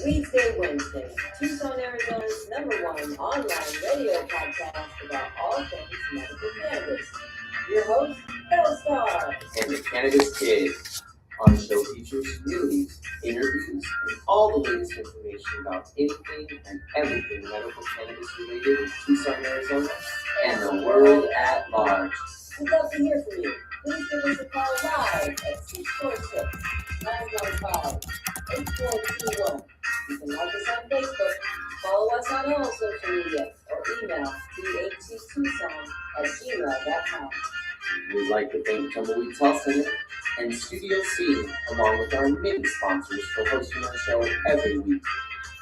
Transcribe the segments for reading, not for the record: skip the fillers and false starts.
Weedsday Wednesday, Tucson, Arizona's #1 online radio podcast about all things medical cannabis. Your host, Belle, and the Cannabis Kid. Our show features news, interviews, and all the latest information about anything and everything medical cannabis related in Tucson, Arizona, and the world at large. We'd love to hear from you. Please give us a call live at 646-915-8421. You can like us on Facebook, follow us on all social media, or email thhctucson@gmail.com. We'd like to thank Tumbleweed Health Center and Studio C, along with our many sponsors, for hosting our show every week.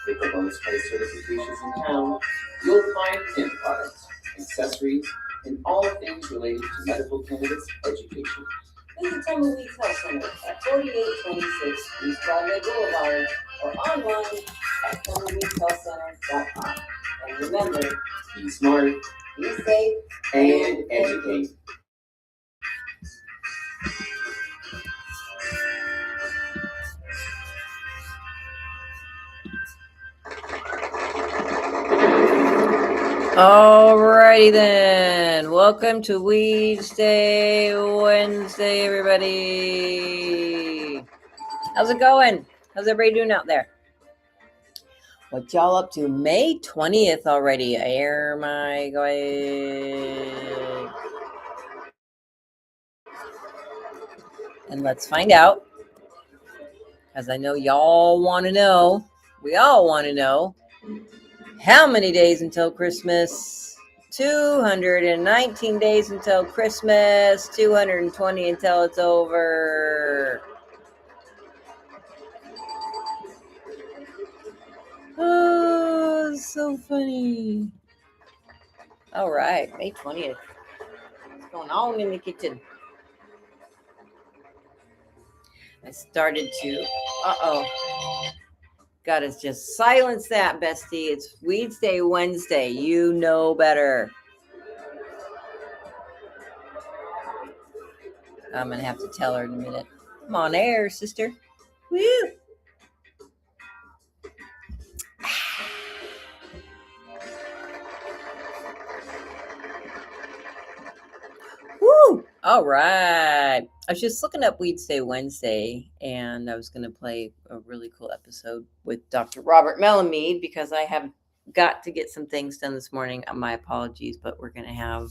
With the lowest price certifications in town, you'll find hemp products, accessories, and all things related to medical cannabis education. Visit Tumbleweed Health Center at 4826 East Broadway Boulevard or online at tumbleweedhealthcenter.com. And remember, Be smart be safe and educate. Alrighty then, welcome to Weedsday Wednesday, everybody. How's it going? How's everybody doing out there? What y'all up to? May 20th already. Air my going. And let's find out, because I know y'all want to know. We all want to know. How many days until Christmas? 219 days until Christmas. 220 until it's over. Oh, so funny. All right, May 20th. What's going on in the kitchen? I started to... Gotta just silence that, bestie. It's Weedsday Wednesday. You know better. I'm gonna have to tell her in a minute. I'm on air, sister. Woo! Woo! All right. I was just looking up Weedsday Wednesday, and I was going to play a really cool episode with Dr. Robert Melamede because I have got to get some things done this morning. My apologies, but we're going to have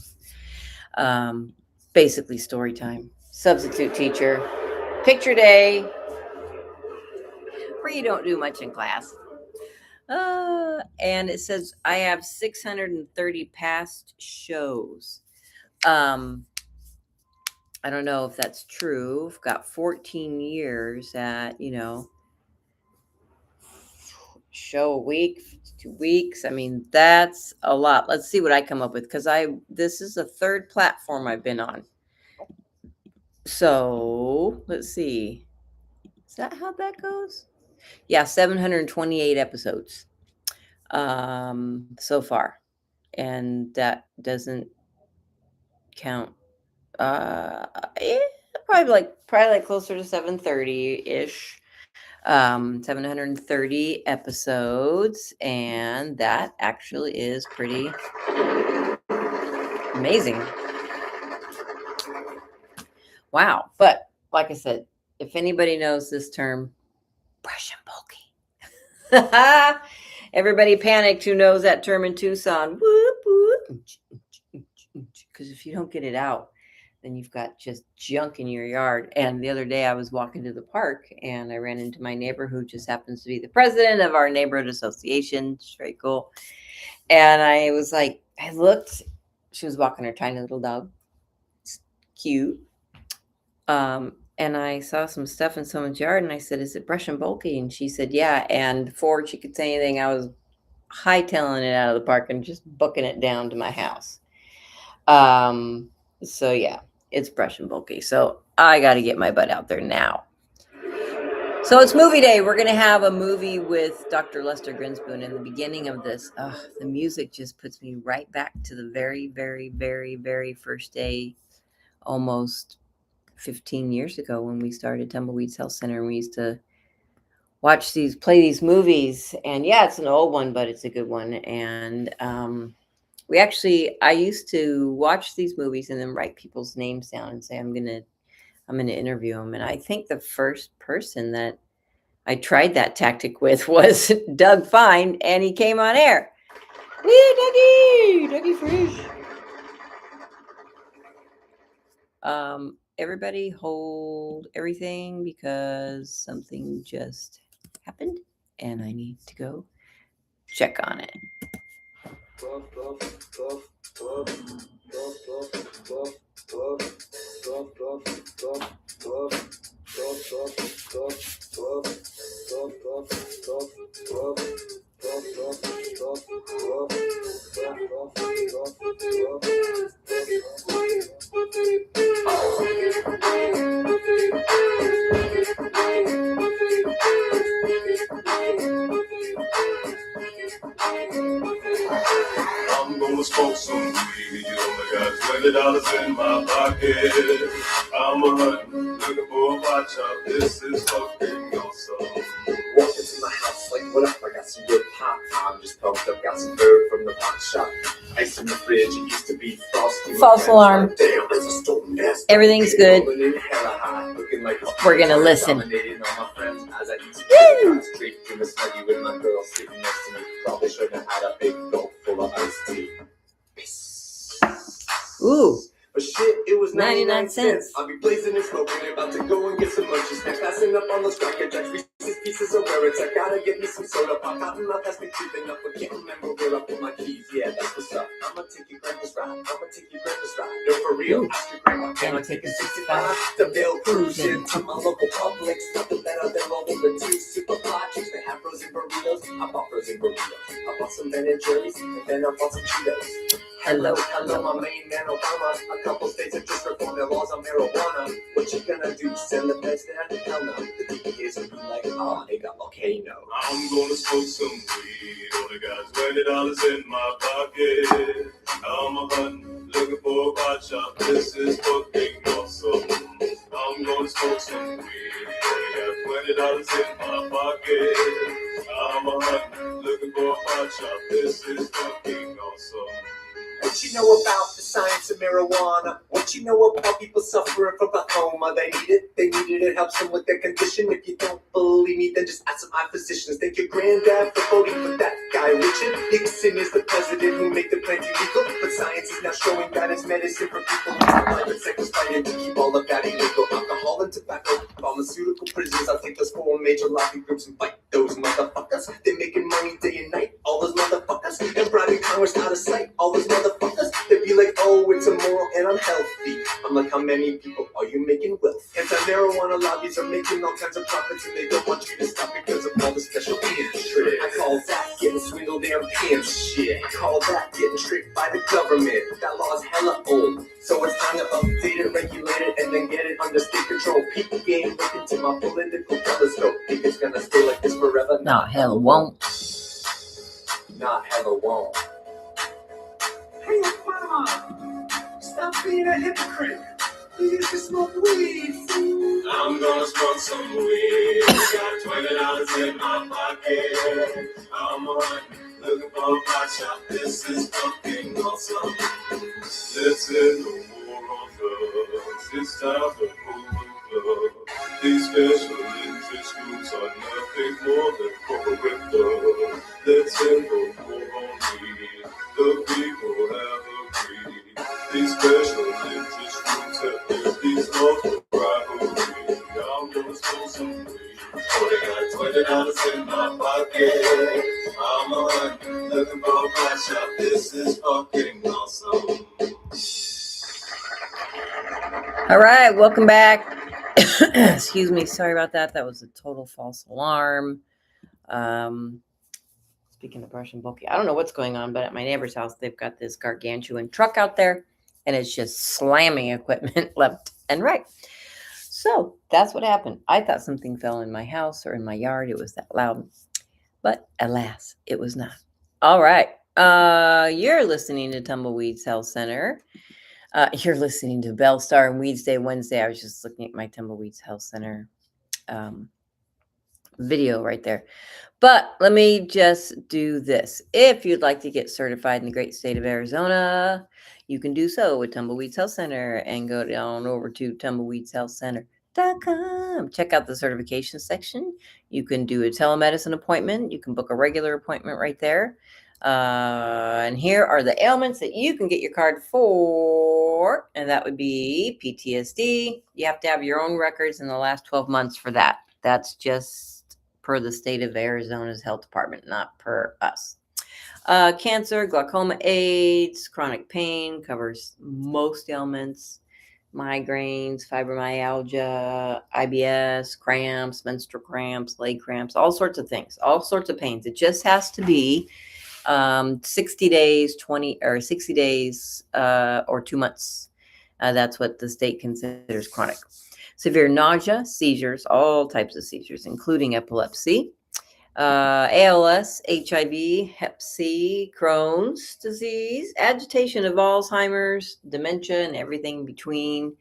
basically story time, substitute teacher, picture day, where you don't do much in class. And it says I have 630 past shows. I don't know if that's true. I've got 14 years at, show a week, 2 weeks. I mean, that's a lot. Let's see what I come up with, because this is the third platform I've been on. So let's see. Is that how that goes? Yeah, 728 episodes so far. And that doesn't count. Probably like closer to 730-ish. 730 episodes, and that actually is pretty amazing. Wow. But like I said, if anybody knows this term, brush and bulky. Everybody panicked who knows that term in Tucson. Whoop, whoop. Because if you don't get it out, then you've got just junk in your yard. And the other day I was walking to the park and I ran into my neighbor, who just happens to be the president of our neighborhood association. It's very cool. And I was like, I looked, she was walking her tiny little dog. It's cute. And I saw some stuff in someone's yard and I said, is it brush and bulky? And she said, yeah. And before she could say anything, I was hightailing it out of the park and just booking it down to my house. So yeah, it's brush and bulky. So I got to get my butt out there now. So it's movie day. We're going to have a movie with Dr. Lester Grinspoon. In the beginning of this, the music just puts me right back to the very, very, very, very first day, almost 15 years ago, when we started Tumbleweeds Health Center. And we used to play these movies. And yeah, it's an old one, but it's a good one. And I used to watch these movies and then write people's names down and say, I'm gonna interview them. And I think the first person that I tried that tactic with was Doug Fine, and he came on air. Wee, Dougie Fresh. Everybody hold everything because something just happened and I need to go check on it. I'm gonna smoke some weed. Only got $20 in my pocket. I'm a hunting, looking for a watch out. This is fucking awesome. Walk into my house like, what up? I got some good pop. I'm just pumped up, got some bird from the pot shop. Ice in the fridge, it used to be frosty. False alarm. Damn, it's a storm. Everything's good. We're gonna listen. Ooh. But shit, it was 99 cents. I'll be blazing and smoking, about to go and get some munchies. Now passing up on those cracker jacks, Reese's pieces of rarity. I gotta get me some soda pop. Out in my past, me creeping up, but can't remember where I put my keys. Yeah, that's what's up. I'ma take your grandpa's ride. No, for real. Ask your grandma, can I take a 65? The Belle cruising to my local Publix. Nothing better than rolling the two super potches. They have frozen burritos. I bought frozen burritos. I bought some Ben and Jerry's, and then I bought some Cheetos. Hello, my main man Obama. A couple states have just reformed their laws on marijuana. What you gonna do? Send the feds down? Hell no. The DPAs will be like, oh, nigga, okay, no. I'm gonna smoke some weed. Only got $20 in my pocket. I'm a hunting, looking for a watch shop. This is fucking awesome. I'm gonna smoke some weed. Only got $20 in my pocket. I'm a hunting, looking for a watch shop. This is fucking awesome. What you know about the science of marijuana? What you know about people suffering from glaucoma? They need it, it helps them with their condition. If you don't believe me, then just ask some eye physicians. Thank your granddad for voting for that guy. Richard Nixon is the president who made the plant illegal, but science is now showing that it's medicine for people. Private sector's fighting to keep all of that illegal. Alcohol and tobacco, pharmaceutical prisons. I'll take those 4 major lobby groups and fight those motherfuckers. They're making money day and night, all those motherfuckers. And bribing Congress out of sight, all those motherfuckers. They'd be like, oh, it's immoral and unhealthy. I'm like, how many people are you making wealth? Anti-marijuana lobbies are making all kinds of profits, and they don't want you to stop because of all the special interest. I call that getting swindled and pimp shit. I call that getting tricked by the government. That law's hella old, so it's time to update it, regulate it, and then get it under state control. Peak game, look into my political telescope. Think it's gonna stay like this forever? No, hell won't. Not hella won't. Hey, mama, stop being a hypocrite. You used to smoke weed. I'm gonna smoke some weed. Got $20 in my pocket. I'm hunting, looking for a pot shop. This is fucking awesome. Listen, no more on drugs. It's time to pull the plug. These special interest groups are nothing more than corporate thugs. Listen, no more on weed. The people have agreed. These special interest groups have built these laws for rivalry. I'm gonna smoke some weed. Only got $20 in my pocket. I'm a hunting, looking for a pot shop. This is fucking awesome. All right, welcome back. Excuse me, sorry about that. That was a total false alarm. Speaking of brush and bulky, I don't know what's going on, but at my neighbor's house, they've got this gargantuan truck out there, and it's just slamming equipment left and right. So that's what happened. I thought something fell in my house or in my yard. It was that loud, but alas, it was not. All right. You're listening to Tumbleweeds Health Center. You're listening to Belle Star and Weedsday Wednesday. I was just looking at my Tumbleweeds Health Center video right there. But let me just do this. If you'd like to get certified in the great state of Arizona, you can do so with Tumbleweeds Health Center and go down over to tumbleweedshealthcenter.com. Check out the certification section. You can do a telemedicine appointment. You can book a regular appointment right there. And here are the ailments that you can get your card for. And that would be PTSD. You have to have your own records in the last 12 months for that. That's just per the state of Arizona's health department, not per us. Cancer, glaucoma, AIDS, chronic pain, covers most ailments, migraines, fibromyalgia, IBS, cramps, menstrual cramps, leg cramps, all sorts of things, all sorts of pains. It just has to be 60 days, 60 days or 2 months. That's what the state considers chronic. Severe nausea, seizures, all types of seizures, including epilepsy, ALS, HIV, Hep C, Crohn's disease, agitation of Alzheimer's, dementia, and everything between,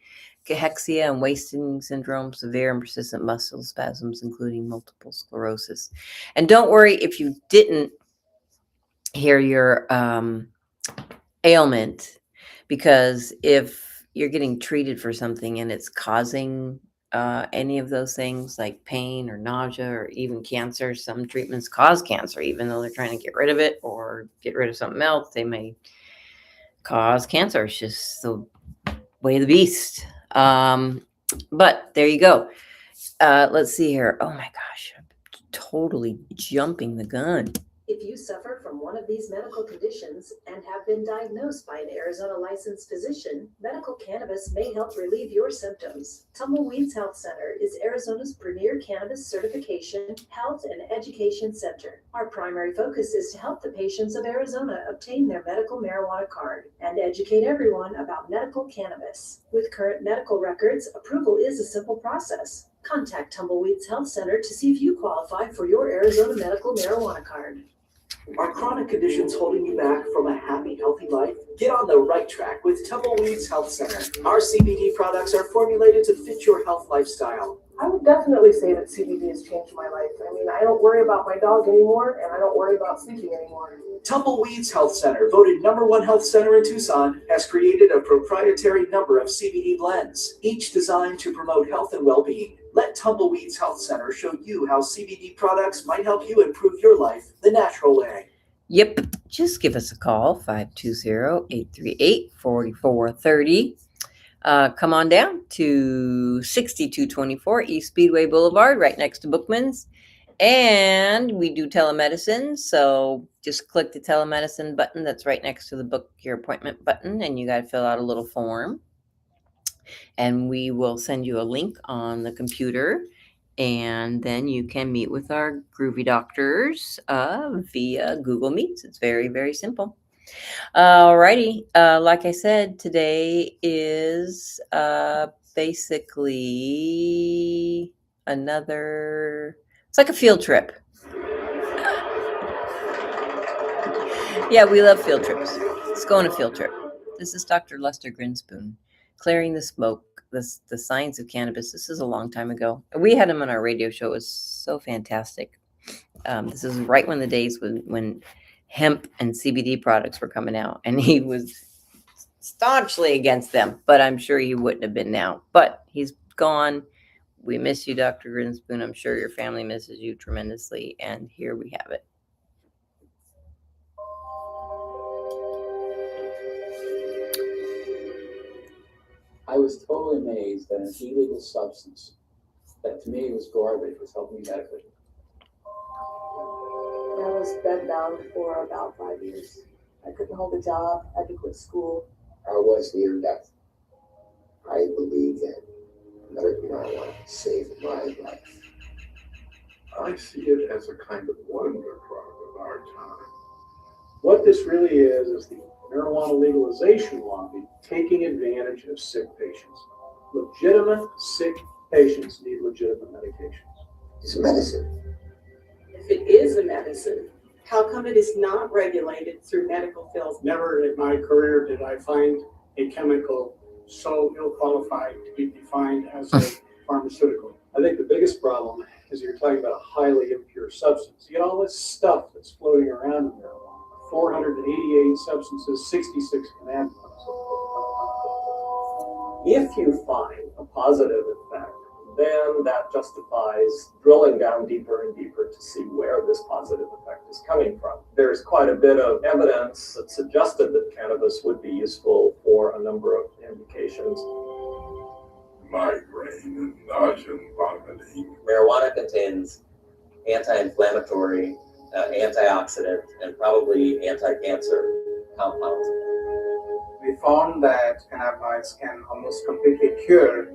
cachexia and wasting syndrome, severe and persistent muscle spasms, including multiple sclerosis. And don't worry if you didn't hear your ailment, because if you're getting treated for something and it's causing any of those things like pain or nausea or even cancer, some treatments cause cancer, even though they're trying to get rid of it or get rid of something else, they may cause cancer. It's just the way of the beast. But there you go. Let's see here. Oh my gosh, I'm totally jumping the gun. If you suffer from one of these medical conditions and have been diagnosed by an Arizona licensed physician, medical cannabis may help relieve your symptoms. Tumbleweeds Health Center is Arizona's premier cannabis certification, health, and education center. Our primary focus is to help the patients of Arizona obtain their medical marijuana card and educate everyone about medical cannabis. With current medical records, approval is a simple process. Contact Tumbleweeds Health Center to see if you qualify for your Arizona medical marijuana card. Are chronic conditions holding you back from a happy, healthy life? Get on the right track with Tumbleweeds Health Center. Our CBD products are formulated to fit your health lifestyle. I would definitely say that CBD has changed my life. I mean, I don't worry about my dog anymore, and I don't worry about sleeping anymore. Tumbleweeds Health Center, voted #1 health center in Tucson, has created a proprietary number of CBD blends, each designed to promote health and well-being. Let Tumbleweeds Health Center show you how CBD products might help you improve your life the natural way. Yep. Just give us a call, 520-838-4430. Come on down to 6224 East Speedway Boulevard, right next to Bookman's. And we do telemedicine. So just click the telemedicine button that's right next to the book your appointment button. And you got to fill out a little form. And we will send you a link on the computer. And then you can meet with our groovy doctors via Google Meets. It's very, very simple. Alrighty. Like I said, today is basically it's like a field trip. Yeah, we love field trips. Let's go on a field trip. This is Dr. Lester Grinspoon, Clearing the Smoke, the Science of Cannabis. This is a long time ago. We had him on our radio show. It was so fantastic. This is right when the days when hemp and CBD products were coming out, and he was staunchly against them, but I'm sure he wouldn't have been now. But he's gone. We miss you, Dr. Grinspoon. I'm sure your family misses you tremendously, and here we have it. I was totally amazed that an illegal substance that to me was garbage was helping me medically. I was bedbound for about 5 years. I couldn't hold a job. I had to quit school. I was near death. I believe that medical marijuana saved my life. I see it as a kind of wonder drug of our time. What this really is the marijuana legalization lobby taking advantage of sick patients. Legitimate sick patients need legitimate medications. It's medicine. If it is a medicine, how come it is not regulated through medical fields? Never in my career did I find a chemical so ill qualified to be defined as a pharmaceutical. I think the biggest problem is you're talking about a highly impure substance. You get all this stuff that's floating around in marijuana. 488 substances, 66 cannabinoids. If you find a positive effect, then that justifies drilling down deeper and deeper to see where this positive effect is coming from. There's quite a bit of evidence that suggested that cannabis would be useful for a number of indications. Migraine and nausea and vomiting. Marijuana contains anti-inflammatory, antioxidant, and probably anti-cancer compounds. We found that cannabinoids can almost completely cure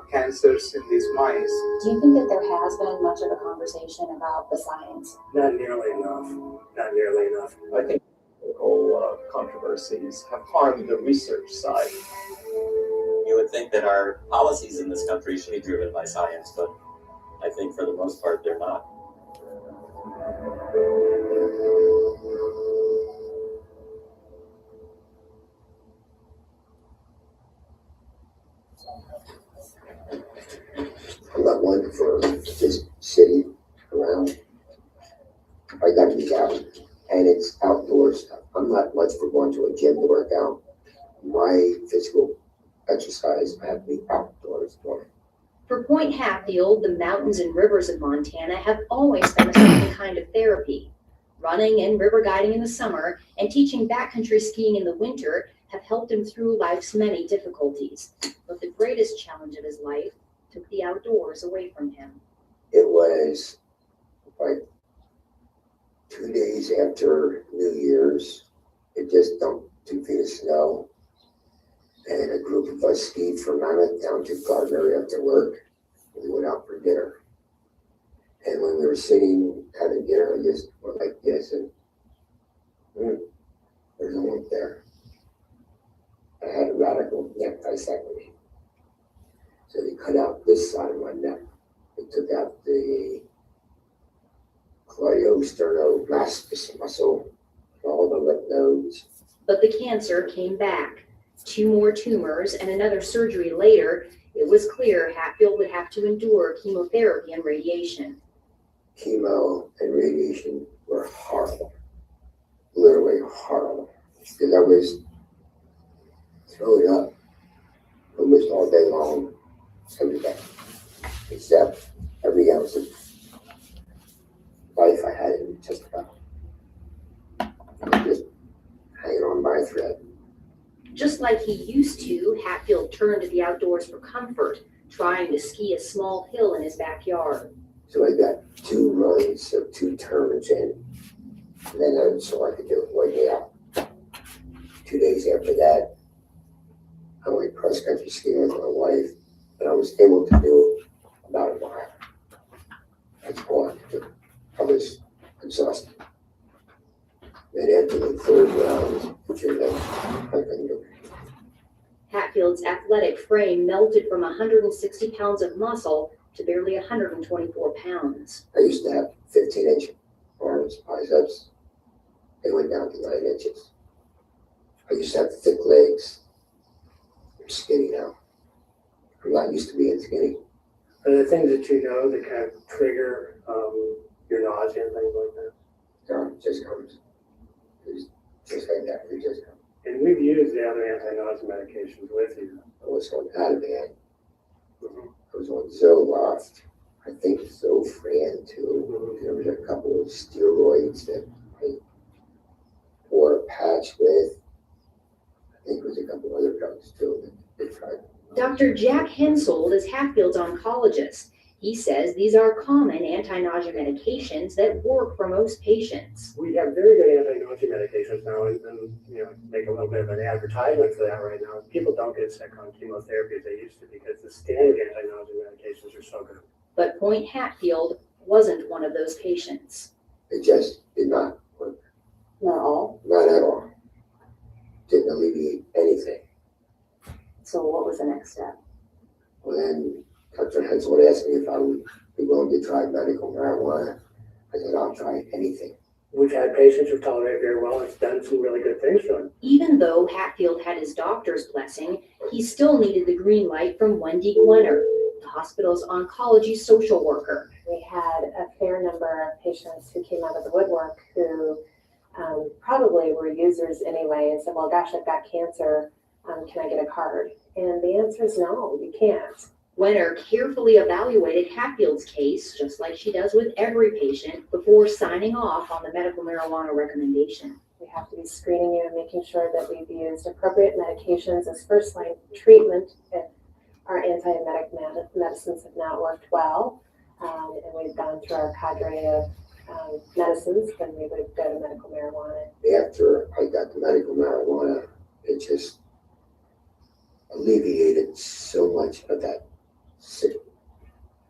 cancers in these mice. Do you think that there has been much of a conversation about the science? Not nearly enough. Not nearly enough. I think political controversies have harmed the research side. You would think that our policies in this country should be driven by science, but I think for the most part they're not. I'm not one for just sitting around. I got to be out, and it's outdoor stuff. I'm not much for going to a gym to work out. My physical exercise, I have to be outdoors for. For Point Hatfield, the mountains and rivers of Montana have always been a certain kind of therapy. Running and river guiding in the summer and teaching backcountry skiing in the winter have helped him through life's many difficulties. But the greatest challenge of his life took the outdoors away from him. It was like 2 days after New Year's. It just dumped 2 feet of snow. And a group of us skied from Mammoth down to Gardner after work. We went out for dinner. And when we were sitting having dinner, I just went like this, and there's no one there. I had a radical neck dissection. So they cut out this side of my neck. They took out the cleidosternoblasticus muscle, all the lymph nodes. But the cancer came back. 2 more tumors and another surgery later, it was clear Hatfield would have to endure chemotherapy and radiation. Chemo and radiation were horrible, literally horrible, because I was throwing up almost all day long, every day, except every ounce of life I had in just about. I was just hanging on by a thread. Just like he used to, Hatfield turned to the outdoors for comfort, trying to ski a small hill in his backyard. So I got 2 runs of 2 turns in, and then I saw I could do it way out. 2 days after that, I went cross-country skiing with my wife, and I was able to do about a mile. That's all I could do. I was exhausted. Then after the 3rd round, I couldn't do it. Hatfield's athletic frame melted from 160 pounds of muscle to barely 124 pounds. I used to have 15-inch arms, biceps. They went down to 9 inches. I used to have thick legs. I'm skinny now. I'm not used to being skinny. Are there things that you know that kind of trigger your nausea and things like that? No, it just comes. It's just like that. It just comes. And we've used the other anti-nausea medications with you. I was on Ativan. I was on Zoloft. I think Zofran too. There was a couple of steroids that I wore a patch with. I think there was a couple other drugs too that they tried. Dr. Jack Hensold is Hatfield's oncologist. He says these are common anti-nausea medications that work for most patients. We have very good anti-nausea medications now, and make a little bit of an advertisement for that right now. People don't get sick on chemotherapy as they used to because the standard anti-nausea medications are so good. But Point Hatfield wasn't one of those patients. It just did not work. Not all? Not at all. Didn't alleviate anything. So what was the next step? Well, then Dr. Hensold asked me if I would be willing to try medical marijuana. I said, I'll try anything. We've had patients who tolerate very well. It's done some really good things for them. Even though Hatfield had his doctor's blessing, he still needed the green light from Wendy Gwenner. the hospital's oncology social worker. We had a fair number of patients who came out of the woodwork who probably were users anyway and said, well, gosh, I've got cancer. Can I get a card? And the answer is no, you can't. Wenner carefully evaluated Hatfield's case, just like she does with every patient, before signing off on the medical marijuana recommendation. We have to be screening you and making sure that we've used appropriate medications as first-line treatment if our antiemetic medicines have not worked well. And we've gone through our cadre of medicines, then we would go to medical marijuana. After I got the medical marijuana, it just alleviated so much of that sick,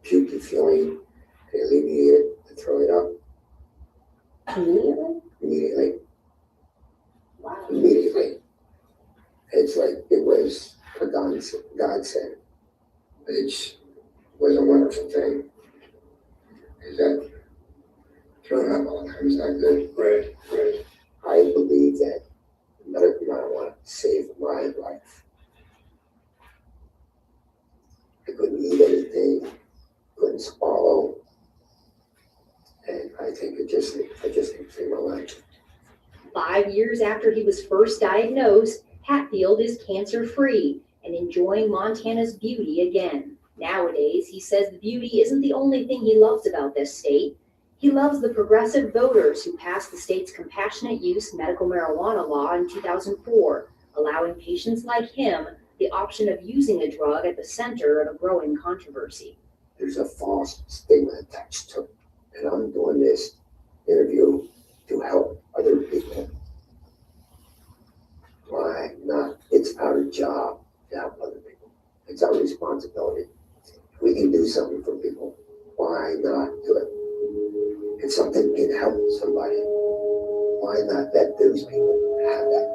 pukey feeling. It alleviated the throwing up. Immediately? Immediately. Wow. Immediately. It's like it was a godsend. It was a wonderful thing. Is that throwing up all the time is not good. Right, right. I believe that medical marijuana saved my life. I couldn't eat anything, couldn't swallow, and I think it just saved my life. 5 years after he was first diagnosed, Hatfield is cancer-free and enjoying Montana's beauty again. Nowadays, he says the beauty isn't the only thing he loves about this state. He loves the progressive voters who passed the state's compassionate use medical marijuana law in 2004, allowing patients like him the option of using a drug at the center of a growing controversy. There's a false stigma attached to it, and I'm doing this interview to help other people. Why not? It's our job to help other people. It's our responsibility. If we can do something for people, why not do it? If something can help somebody, why not let those people have that?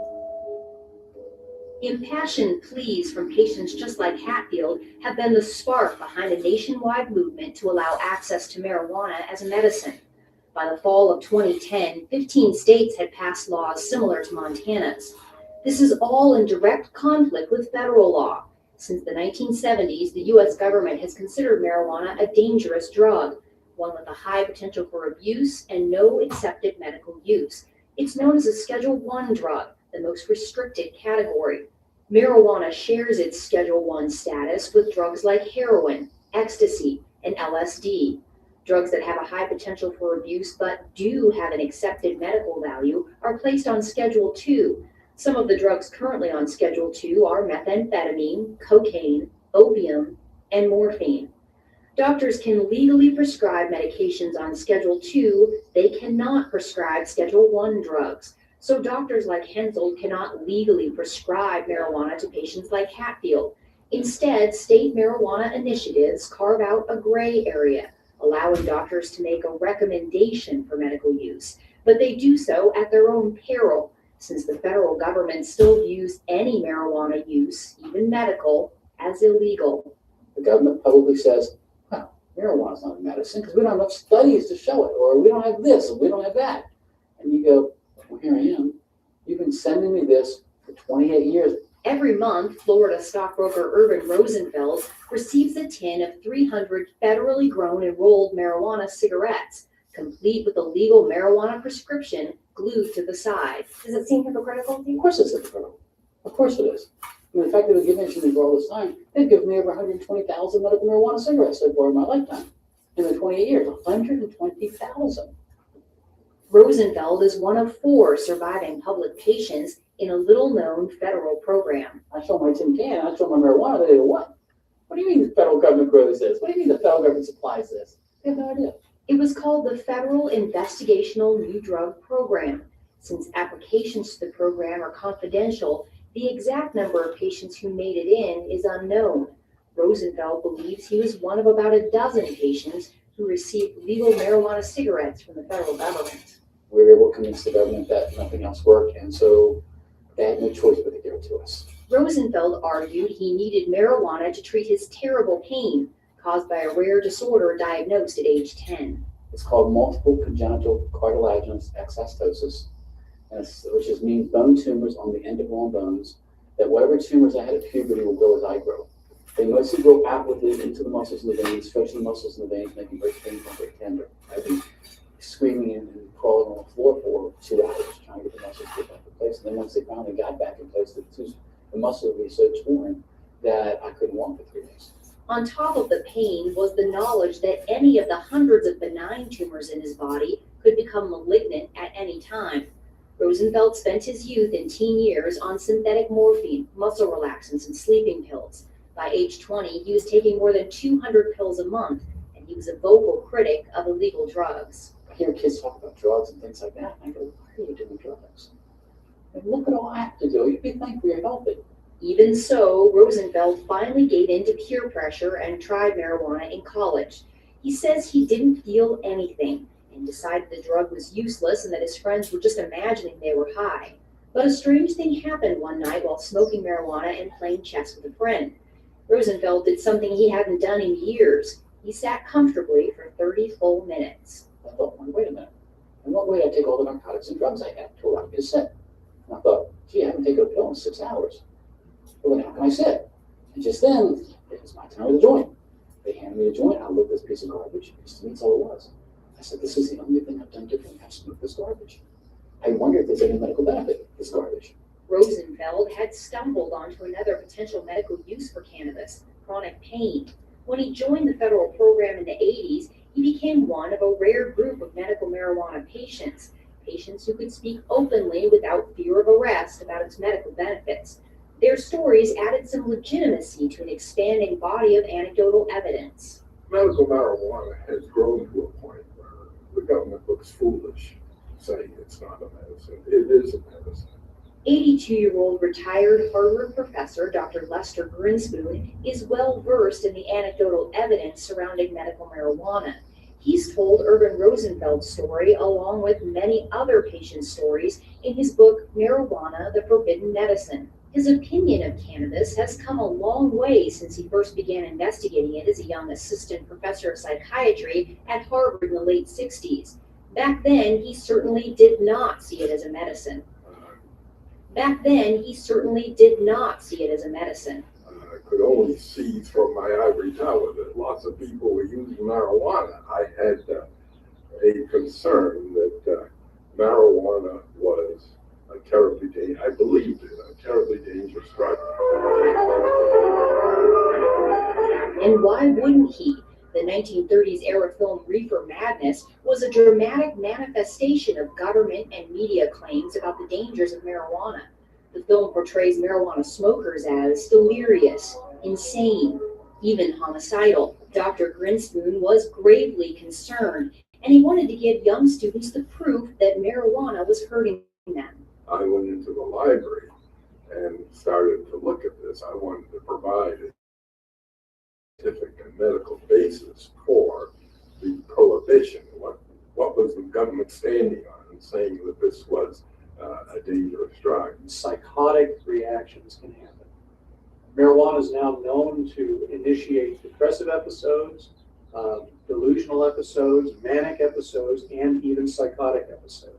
Impassioned pleas from patients just like Hatfield have been the spark behind a nationwide movement to allow access to marijuana as a medicine. By the fall of 2010, 15 states had passed laws similar to Montana's. This is all in direct conflict with federal law. Since the 1970s, the U.S. government has considered marijuana a dangerous drug, one with a high potential for abuse and no accepted medical use. It's known as a Schedule I drug, the most restricted category. Marijuana shares its Schedule I status with drugs like heroin, ecstasy, and LSD. Drugs that have a high potential for abuse but do have an accepted medical value are placed on Schedule II. Some of the drugs currently on Schedule II are methamphetamine, cocaine, opium, and morphine. Doctors can legally prescribe medications on Schedule II. They cannot prescribe Schedule I drugs. So doctors like Hensel cannot legally prescribe marijuana to patients like Hatfield. Instead, state marijuana initiatives carve out a gray area, allowing doctors to make a recommendation for medical use, but they do so at their own peril, since the federal government still views any marijuana use, even medical, as illegal. The government publicly says, well, marijuana's not a medicine because we don't have enough studies to show it, or we don't have this, or we don't have that. And you go, well, here I am. You've been sending me this for 28 years. Every month, Florida stockbroker Irvin Rosenfeld receives a tin of 300 federally grown and rolled marijuana cigarettes, complete with a legal marijuana prescription glued to the side. Does it seem hypocritical to you? Of course it's hypocritical. Of course it is. I mean, the fact that they've given it to me for all this time, they've given me over 120,000 medical marijuana cigarettes so far in my lifetime. In the 28 years, 120,000. Rosenfeld is one of 4 surviving public patients in a little-known federal program. I show my tin can, I show my marijuana, they go, what? What do you mean the federal government grows this? What do you mean the federal government supplies this? They have no idea. It was called the Federal Investigational New Drug Program. Since applications to the program are confidential, the exact number of patients who made it in is unknown. Rosenfeld believes he was one of about a dozen patients who received legal marijuana cigarettes from the federal government. We were able to convince the government that nothing else worked, and so they had no choice but to give it to us. Rosenfeld argued he needed marijuana to treat his terrible pain caused by a rare disorder diagnosed at age 10. It's called multiple congenital cartilaginous exostosis, which just means bone tumors on the end of long bones, that whatever tumors I had at puberty will grow as I grow. They mostly go outwardly into the muscles in the veins, stretch the muscles in the veins, making very painful, very tender. I've been screaming and crawling on the floor for 2 hours trying to get the muscles to get back in place. And then once they finally got back in place, the muscle would be so torn that I couldn't walk for 3 days. On top of the pain was the knowledge that any of the hundreds of benign tumors in his body could become malignant at any time. Rosenfeld spent his youth and teen years on synthetic morphine, muscle relaxants, and sleeping pills. By age 20, he was taking more than 200 pills a month, and he was a vocal critic of illegal drugs. I hear kids talk about drugs and things like that, and I go, why are you doing drugs? And look at all I have to do. You'd be thankful you're healthy. Even so, Rosenfeld finally gave in to peer pressure and tried marijuana in college. He says he didn't feel anything and decided the drug was useless and that his friends were just imagining they were high. But a strange thing happened one night while smoking marijuana and playing chess with a friend. Rosenfeld did something he hadn't done in years. He sat comfortably for 30 full minutes. I thought, well, wait a minute. In what way did I take all the narcotics and drugs I had to allow me to sit? And I thought, gee, I haven't taken a pill in 6 hours. Well, then how can I sit? And just then, it was my time with the joint. They handed me a joint. I looked at this piece of garbage. To me, that's all it was. I said, this is the only thing I've done different. I've smoked this garbage. I wonder if there's any medical benefit to this garbage. Rosenfeld had stumbled onto another potential medical use for cannabis, chronic pain. When he joined the federal program in the 80s, he became one of a rare group of medical marijuana patients who could speak openly without fear of arrest about its medical benefits. Their stories added some legitimacy to an expanding body of anecdotal evidence. Medical marijuana has grown to a point where the government looks foolish saying it's not a medicine. It is a medicine. 82-year-old retired Harvard professor Dr. Lester Grinspoon is well versed in the anecdotal evidence surrounding medical marijuana. He's told Urban Rosenfeld's story along with many other patient stories in his book, Marijuana, the Forbidden Medicine. His opinion of cannabis has come a long way since he first began investigating it as a young assistant professor of psychiatry at Harvard in the late 60s. Back then, he certainly did not see it as a medicine. I could only see from my ivory tower that lots of people were using marijuana. I had a concern that marijuana was a terribly dangerous, I believed it, a terribly dangerous drug. And why wouldn't he? The 1930s era film Reefer Madness was a dramatic manifestation of government and media claims about the dangers of marijuana. The film portrays marijuana smokers as delirious, insane, even homicidal. Dr. Grinspoon was gravely concerned, and he wanted to give young students the proof that marijuana was hurting them. I went into the library and started to look at this. I wanted to provide a scientific and medical basis for the prohibition. What was the government standing on and saying that this was a dangerous drug? Psychotic reactions can happen. Marijuana is now known to initiate depressive episodes, delusional episodes, manic episodes, and even psychotic episodes.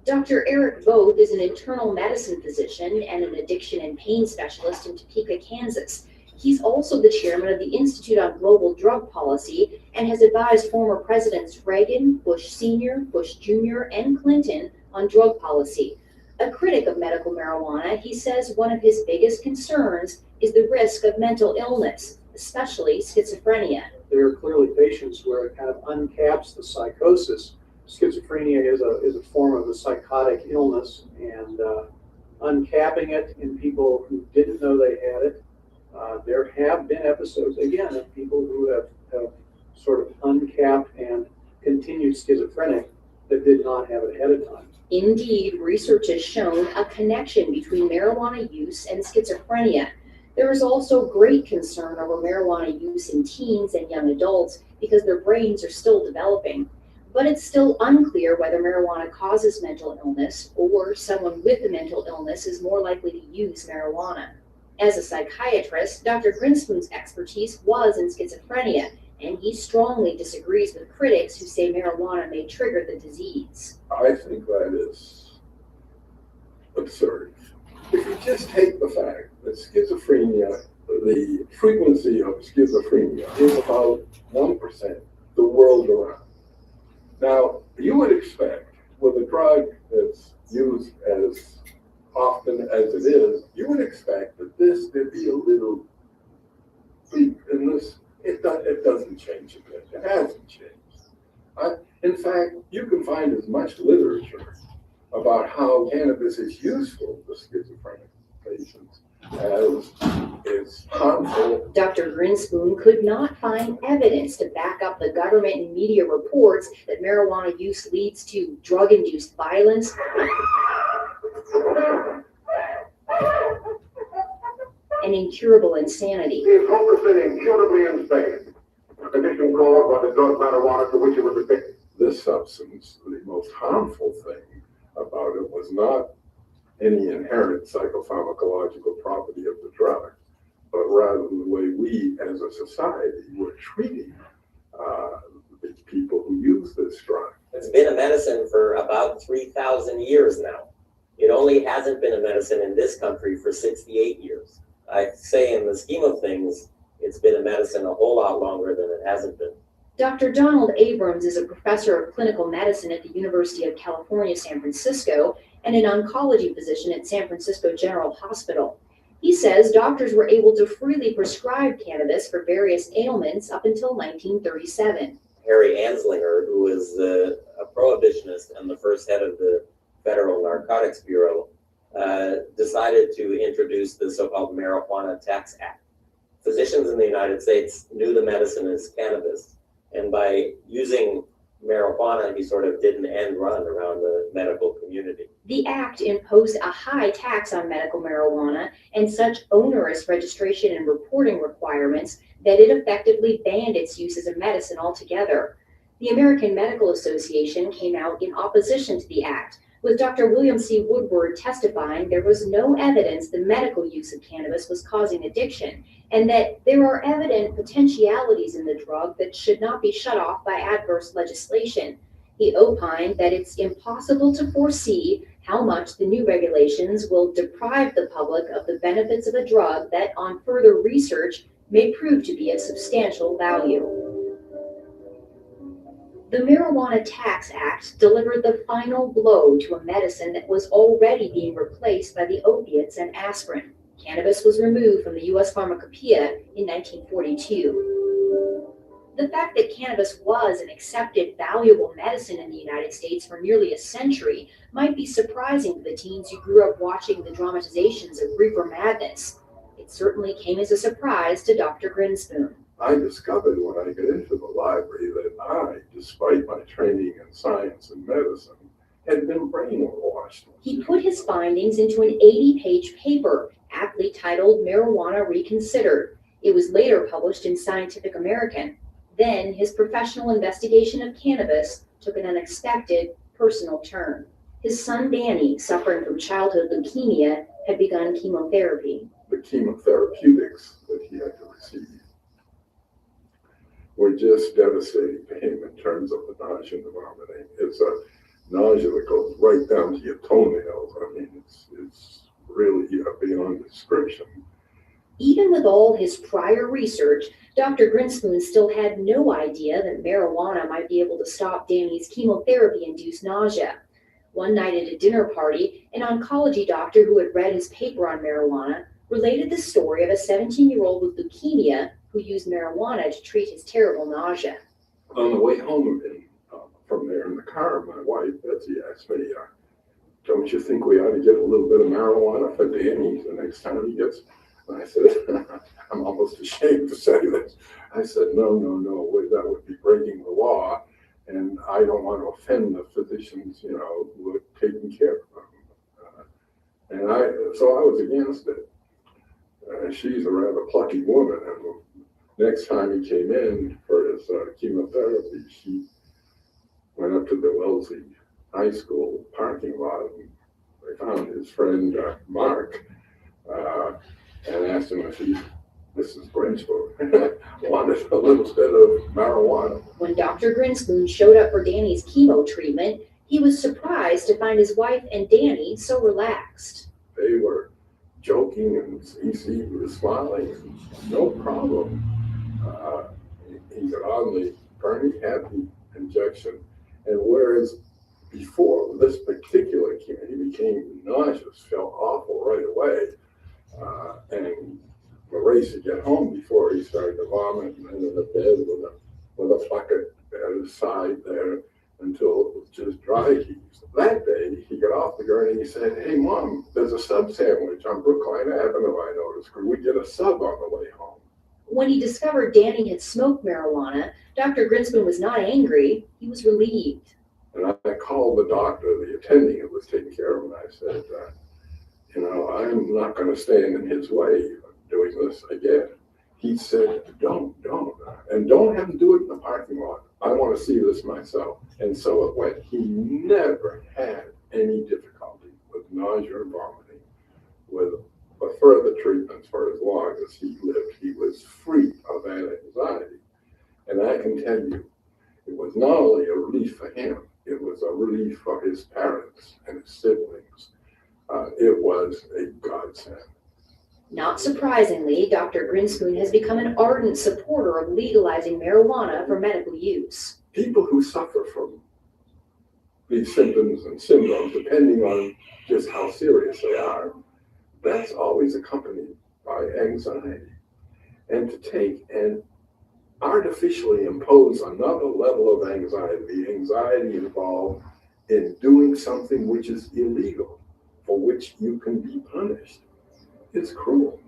Dr. Eric Voth is an internal medicine physician and an addiction and pain specialist in Topeka, Kansas. He's also the chairman of the Institute on Global Drug Policy and has advised former presidents Reagan, Bush Sr., Bush Jr., and Clinton on drug policy. A critic of medical marijuana, he says one of his biggest concerns is the risk of mental illness, especially schizophrenia. There are clearly patients where it kind of uncaps the psychosis. Schizophrenia is a form of a psychotic illness, and uncapping it in people who didn't know they had it. There have been episodes, again, of people who have sort of uncapped and continued schizophrenic that did not have it ahead of time. Indeed, research has shown a connection between marijuana use and schizophrenia. There is also great concern over marijuana use in teens and young adults because their brains are still developing. But it's still unclear whether marijuana causes mental illness or someone with a mental illness is more likely to use marijuana. As a psychiatrist, Dr. Grinspoon's expertise was in schizophrenia, and he strongly disagrees with critics who say marijuana may trigger the disease. I think that is absurd. If you just take the fact that schizophrenia the frequency of schizophrenia is about 1% the world around. Now, you would expect with a drug that's used as often as it is, you would expect that this to be a little bleak in this. It doesn't change a bit. It hasn't changed. In fact, you can find as much literature about how cannabis is useful to schizophrenic patients as is harmful. Dr. Grinspoon could not find evidence to back up the government and media reports that marijuana use leads to drug-induced violence, and incurable insanity. He is hopelessly and incurably insane, a condition caused by the drug marijuana to which he was addicted. This substance, the most harmful thing about it was not any inherent psychopharmacological property of the drug, but rather the way we as a society were treating the people who use this drug. It's been a medicine for about 3,000 years now. It only hasn't been a medicine in this country for 68 years. I'd say in the scheme of things, it's been a medicine a whole lot longer than it hasn't been. Dr. Donald Abrams is a professor of clinical medicine at the University of California, San Francisco, and an oncology physician at San Francisco General Hospital. He says doctors were able to freely prescribe cannabis for various ailments up until 1937. Harry Anslinger, who is a prohibitionist and the first head of the Federal Narcotics Bureau, decided to introduce the so-called Marijuana Tax Act. Physicians in the United States knew the medicine as cannabis, and by using marijuana, he sort of did an end run around the medical community. The act imposed a high tax on medical marijuana and such onerous registration and reporting requirements that it effectively banned its use as a medicine altogether. The American Medical Association came out in opposition to the act, with Dr. William C. Woodward testifying there was no evidence the medical use of cannabis was causing addiction, and that there are evident potentialities in the drug that should not be shut off by adverse legislation. He opined that it's impossible to foresee how much the new regulations will deprive the public of the benefits of a drug that, on further research, may prove to be of substantial value. The Marijuana Tax Act delivered the final blow to a medicine that was already being replaced by the opiates and aspirin. Cannabis was removed from the U.S. Pharmacopoeia in 1942. The fact that cannabis was an accepted, valuable medicine in the United States for nearly a century might be surprising to the teens who grew up watching the dramatizations of Reefer Madness. It certainly came as a surprise to Dr. Grinspoon. I discovered when I got into the library that I, despite my training in science and medicine, had been brainwashed. He put his findings into an 80-page paper, aptly titled Marijuana Reconsidered. It was later published in Scientific American. Then his professional investigation of cannabis took an unexpected, personal turn. His son Danny, suffering from childhood leukemia, had begun chemotherapy. The chemotherapeutics that he had to receive were just devastating to him in terms of the nausea and the vomiting. It's a nausea that goes right down to your toenails. I mean, it's really beyond description. Even with all his prior research, Dr. Grinspoon still had no idea that marijuana might be able to stop Danny's chemotherapy-induced nausea. One night at a dinner party, an oncology doctor who had read his paper on marijuana related the story of a 17-year-old with leukemia who used marijuana to treat his terrible nausea. On the way home from there in the car, my wife, Betsy, asked me, don't you think we ought to get a little bit of marijuana for Danny the next time he gets? And I said, I'm almost ashamed to say this. I said, no, that would be breaking the law, and I don't want to offend the physicians, who are taking care of them. So I was against it. She's a rather plucky woman, and next time he came in for his chemotherapy, she went up to the Wellesley High School parking lot, and they found his friend Mark, and asked him if Mrs. Grinspoon wanted a little bit of marijuana. When Dr. Grinspoon showed up for Danny's chemo treatment, he was surprised to find his wife and Danny so relaxed. They were joking, and he was smiling. No problem. He got on the gurney, had the injection, and whereas before this particular kid, he became nauseous, felt awful right away, and a race to get home before he started to vomit, and then in the bed with a bucket at his side there until it was just dry heaves. That day, he got off the gurney and he said, "Hey, Mom, there's a sub sandwich on Brookline Avenue, I noticed. Could we get a sub on the way home?" When he discovered Danny had smoked marijuana, Dr. Grinspoon was not angry, he was relieved. And I called the doctor, the attending who was taking care of him, and I said, I'm not going to stand in his way of doing this again. He said, don't, and don't have him do it in the parking lot. I want to see this myself. And so it went. He never had any difficulty with nausea or vomiting. With further treatments for as long as he lived, he was free of that anxiety. And I can tell you, it was not only a relief for him, it was a relief for his parents and his siblings. It was a godsend. Not surprisingly, Dr. Grinspoon has become an ardent supporter of legalizing marijuana for medical use. People who suffer from these symptoms and syndromes, depending on just how serious they are, that's always accompanied by anxiety. And to take and artificially impose another level of anxiety, the anxiety involved in doing something which is illegal, for which you can be punished, it's cruel.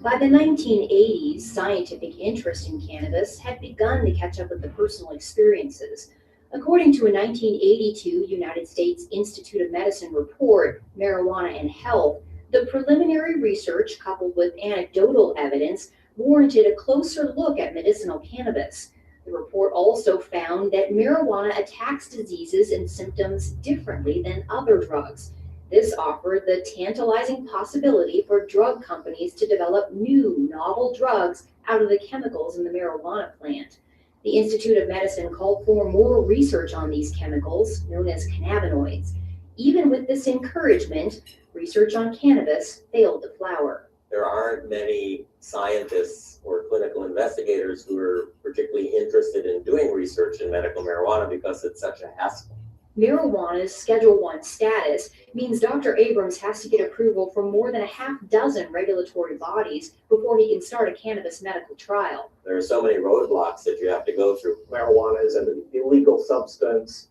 By the 1980s, scientific interest in cannabis had begun to catch up with the personal experiences. According to a 1982 United States Institute of Medicine report, Marijuana and Health, the preliminary research coupled with anecdotal evidence warranted a closer look at medicinal cannabis. The report also found that marijuana attacks diseases and symptoms differently than other drugs. This offered the tantalizing possibility for drug companies to develop new, novel drugs out of the chemicals in the marijuana plant. The Institute of Medicine called for more research on these chemicals, known as cannabinoids. Even with this encouragement, research on cannabis failed to flower. There aren't many scientists or clinical investigators who are particularly interested in doing research in medical marijuana because it's such a hassle. Marijuana's Schedule I status means Dr. Abrams has to get approval from more than a half dozen regulatory bodies before he can start a cannabis medical trial. There are so many roadblocks that you have to go through. Marijuana is an illegal substance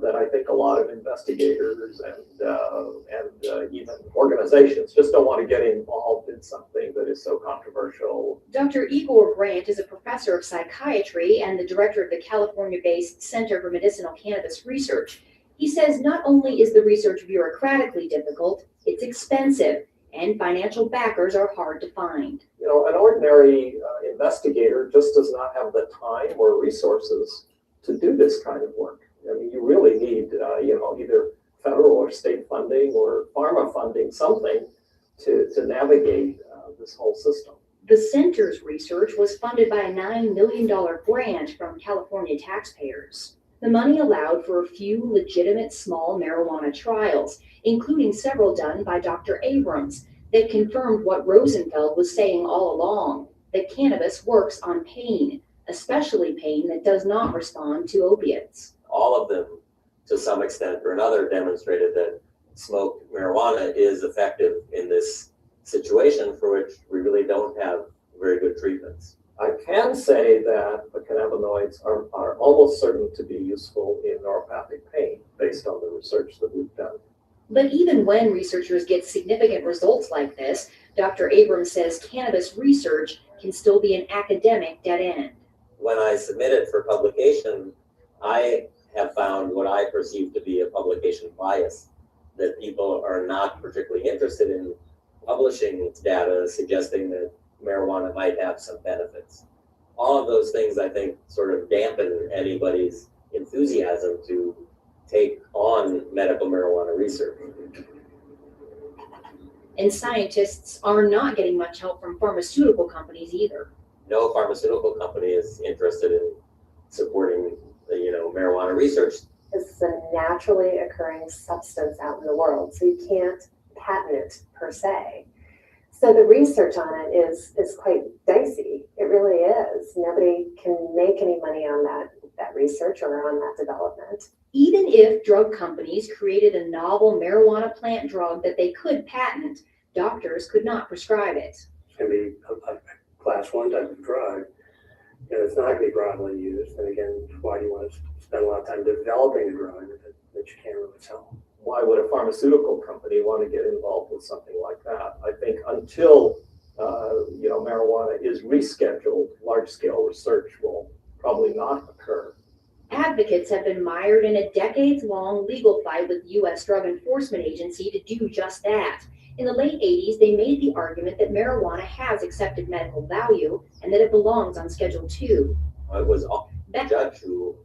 that I think a lot of investigators and even organizations just don't want to get involved in something that is so controversial. Dr. Igor Brandt is a professor of psychiatry and the director of the California-based Center for Medicinal Cannabis Research. He says not only is the research bureaucratically difficult, it's expensive, and financial backers are hard to find. You know, an ordinary investigator just does not have the time or resources to do this kind of work. I mean, you really need, either federal or state funding or pharma funding, something to navigate this whole system. The center's research was funded by a $9 million grant from California taxpayers. The money allowed for a few legitimate small marijuana trials, including several done by Dr. Abrams, that confirmed what Rosenfeld was saying all along, that cannabis works on pain, especially pain that does not respond to opiates. All of them, to some extent or another, demonstrated that smoked marijuana is effective in this situation for which we really don't have very good treatments. I can say that the cannabinoids are almost certain to be useful in neuropathic pain based on the research that we've done. But even when researchers get significant results like this, Dr. Abrams says cannabis research can still be an academic dead end. When I submit it for publication, I have found what I perceive to be a publication bias, that people are not particularly interested in publishing data suggesting that marijuana might have some benefits. All of those things, I think, sort of dampen anybody's enthusiasm to take on medical marijuana research. And scientists are not getting much help from pharmaceutical companies either. No pharmaceutical company is interested in supporting marijuana research. It's a naturally occurring substance out in the world, so you can't patent it per se. So the research on it is quite dicey. It really is. Nobody can make any money on that research or on that development. Even if drug companies created a novel marijuana plant drug that they could patent, doctors could not prescribe it. It's going to be a class 1 type of drug, and it's not going to be broadly used. And again, why do you want to spend a lot of time developing a drug that you can't really sell? Why would a pharmaceutical company want to get involved with something like that? I think until marijuana is rescheduled, large-scale research will probably not occur. Advocates have been mired in a decades-long legal fight with the U.S. Drug Enforcement Agency to do just that. In the late 80s, they made the argument that marijuana has accepted medical value and that it belongs on Schedule 2. It was a judge who,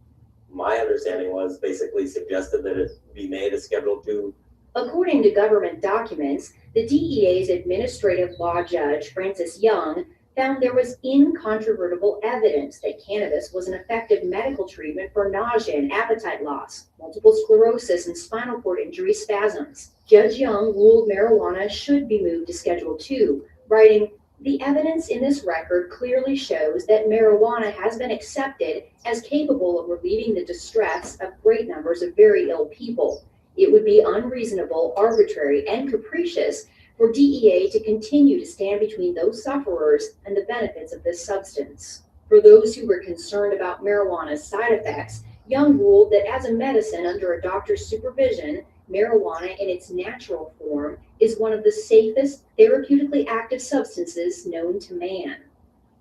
my understanding was, basically suggested that it be made a Schedule 2. According to government documents, the DEA's administrative law judge, Francis Young, found there was incontrovertible evidence that cannabis was an effective medical treatment for nausea and appetite loss, multiple sclerosis, and spinal cord injury spasms. Judge Young ruled marijuana should be moved to Schedule 2, writing, "The evidence in this record clearly shows that marijuana has been accepted as capable of relieving the distress of great numbers of very ill people. It would be unreasonable, arbitrary, and capricious for DEA to continue to stand between those sufferers and the benefits of this substance." For those who were concerned about marijuana's side effects, Young ruled that as a medicine under a doctor's supervision, marijuana in its natural form is one of the safest therapeutically active substances known to man.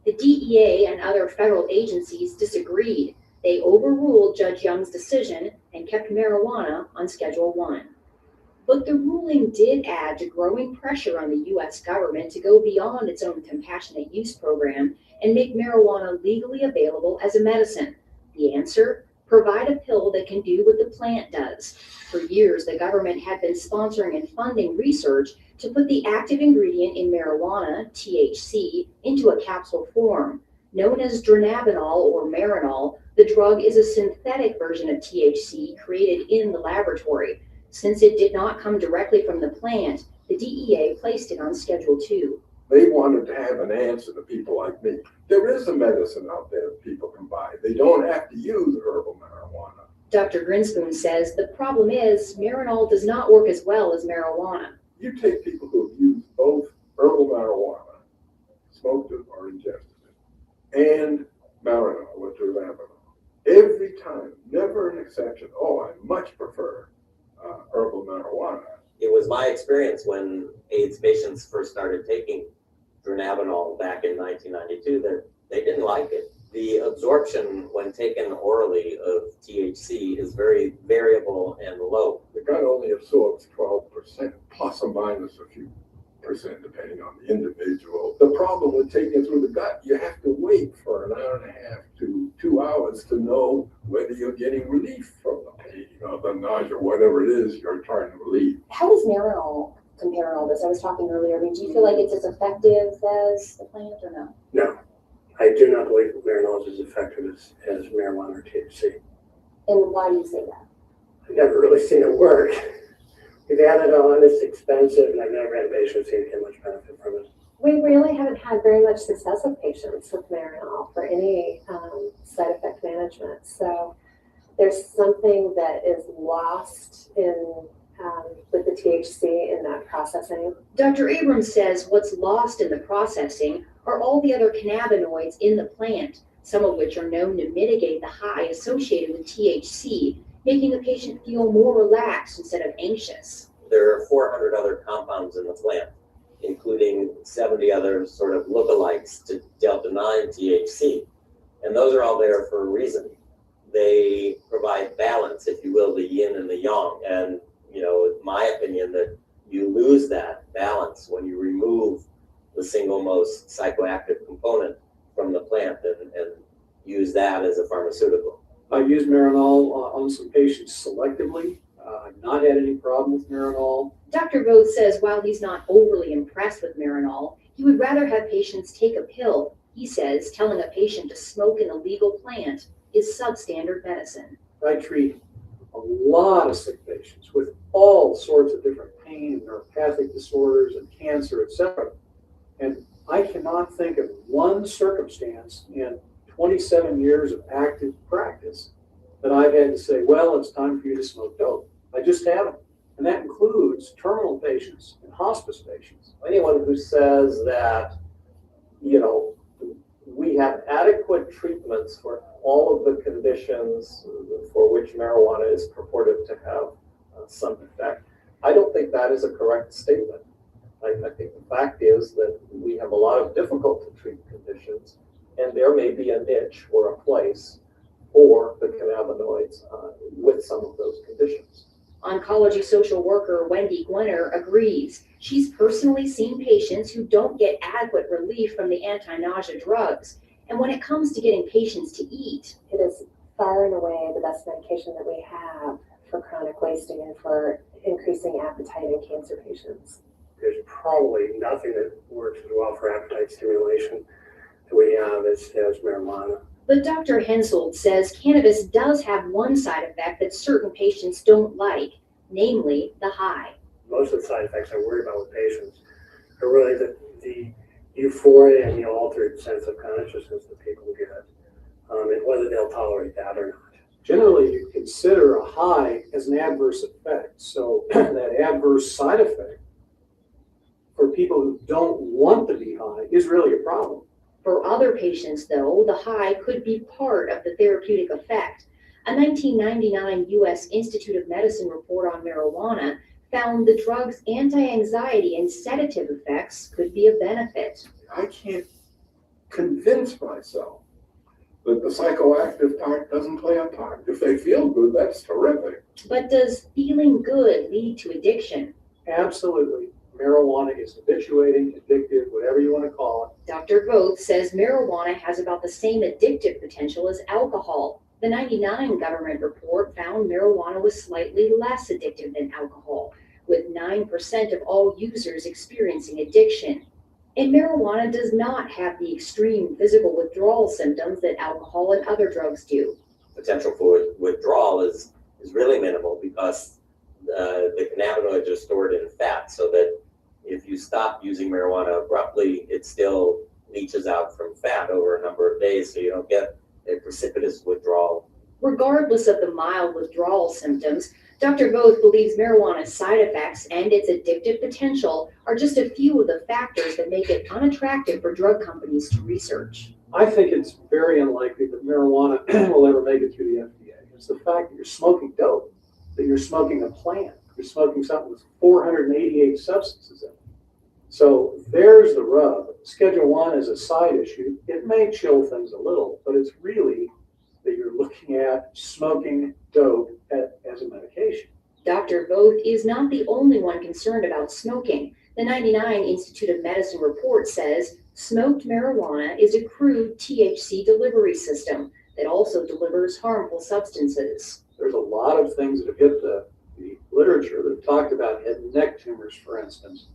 The DEA and other federal agencies disagreed. They overruled Judge Young's decision and kept marijuana on Schedule 1. But the ruling did add to growing pressure on the U.S. government to go beyond its own compassionate use program and make marijuana legally available as a medicine. The answer? Provide a pill that can do what the plant does. For years, the government had been sponsoring and funding research to put the active ingredient in marijuana, THC, into a capsule form. Known as dronabinol or Marinol, the drug is a synthetic version of THC created in the laboratory. Since it did not come directly from the plant, the DEA placed it on Schedule 2. They wanted to have an answer to people like me. There is a medicine out there that people can buy. They don't have to use herbal marijuana. Dr. Grinspoon says the problem is Marinol does not work as well as marijuana. You take people who have used both herbal marijuana, smoked it or ingested it, and Marinol or dronabinol. Every time, never an exception. Oh, I much prefer herbal marijuana. It was my experience when AIDS patients first started taking dronabinol back in 1992 that they didn't like it. The absorption when taken orally of THC is very variable and low. The gut only absorbs 12%, plus or minus a few percent, depending on the individual. The problem with taking it through the gut, you have to wait for an hour and a half to 2 hours to know whether you're getting relief from the pain or the nausea, whatever it is you're trying to relieve. How does Marinol compare in all this? I was talking earlier. I mean, do you feel like it's as effective as the plant or no? No, I do not believe that Marinol is as effective as marijuana or THC. And why do you say that? I've never really seen it work. We've added on, it's expensive, and I've never had a patient who's get much benefit from it. We really haven't had very much success with patients with Marinol for any side effect management. So there's something that is lost in with the THC in that processing. Dr. Abrams says what's lost in the processing are all the other cannabinoids in the plant, some of which are known to mitigate the high associated with THC, making the patient feel more relaxed instead of anxious. There are 400 other compounds in the plant, including 70 other sort of lookalikes to delta-9 THC. And those are all there for a reason. They provide balance, if you will, the yin and the yang. And, it's my opinion that you lose that balance when you remove the single most psychoactive component from the plant and use that as a pharmaceutical. I've used Marinol on some patients selectively. I've not had any problem with Marinol. Dr. Voth says while he's not overly impressed with Marinol, he would rather have patients take a pill. He says telling a patient to smoke an illegal plant is substandard medicine. I treat a lot of sick patients with all sorts of different pain and neuropathic disorders and cancer, etc. And I cannot think of one circumstance in 27 years of active practice that I've had to say, well, it's time for you to smoke dope. I just haven't. And that includes terminal patients and hospice patients. Anyone who says that, we have adequate treatments for all of the conditions for which marijuana is purported to have some effect, I don't think that is a correct statement. I think the fact is that we have a lot of difficult to treat conditions, and there may be a niche or a place for the cannabinoids with some of those conditions. Oncology social worker Wendy Gwenner agrees. She's personally seen patients who don't get adequate relief from the anti-nausea drugs. And when it comes to getting patients to eat, it is far and away the best medication that we have for chronic wasting and for increasing appetite in cancer patients. There's probably nothing that works as well for appetite stimulation that we have as marijuana. But Dr. Hensoldt says cannabis does have one side effect that certain patients don't like, namely the high. Most of the side effects I worry about with patients are really the euphoria and the altered sense of consciousness that people get, and whether they'll tolerate that or not. Generally, you consider a high as an adverse effect. So that adverse side effect for people who don't want to be high is really a problem. For other patients, though, the high could be part of the therapeutic effect. A 1999 U.S. Institute of Medicine report on marijuana found the drug's anti-anxiety and sedative effects could be a benefit. I can't convince myself that the psychoactive part doesn't play a part. If they feel good, that's terrific. But does feeling good lead to addiction? Absolutely. Marijuana is habituating, addictive, whatever you want to call it. Dr. Voth says marijuana has about the same addictive potential as alcohol. The 99 government report found marijuana was slightly less addictive than alcohol, with 9% of all users experiencing addiction. And marijuana does not have the extreme physical withdrawal symptoms that alcohol and other drugs do. Potential for withdrawal is really minimal because the cannabinoids are stored in fat, so that if you stop using marijuana abruptly, it still leaches out from fat over a number of days, so you don't get a precipitous withdrawal. Regardless of the mild withdrawal symptoms, Dr. Voth believes marijuana's side effects and its addictive potential are just a few of the factors that make it unattractive for drug companies to research. I think it's very unlikely that marijuana will ever make it through the FDA. It's the fact that you're smoking dope, that you're smoking a plant, you're smoking something with 488 substances in it. So there's the rub. Schedule 1 is a side issue. It may chill things a little, but it's really that you're looking at smoking dope as a medication. Dr. Voth is not the only one concerned about smoking. The 99 Institute of Medicine report says smoked marijuana is a crude THC delivery system that also delivers harmful substances. There's a lot of things that have hit the literature that have talked about head and neck tumors, for instance,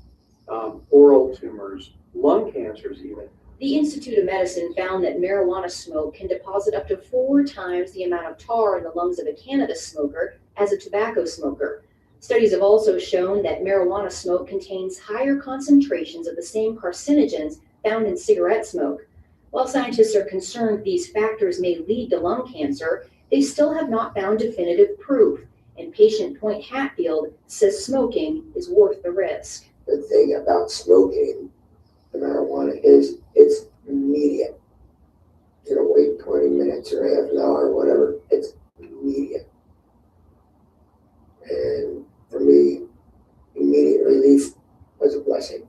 oral tumors, lung cancers even. The Institute of Medicine found that marijuana smoke can deposit up to 4 times the amount of tar in the lungs of a cannabis smoker as a tobacco smoker. Studies have also shown that marijuana smoke contains higher concentrations of the same carcinogens found in cigarette smoke. While scientists are concerned these factors may lead to lung cancer, they still have not found definitive proof. And patient Point Hatfield says smoking is worth the risk. The thing about smoking the marijuana is it's immediate. You don't wait 20 minutes or half an hour or whatever. It's immediate. And for me, immediate relief was a blessing.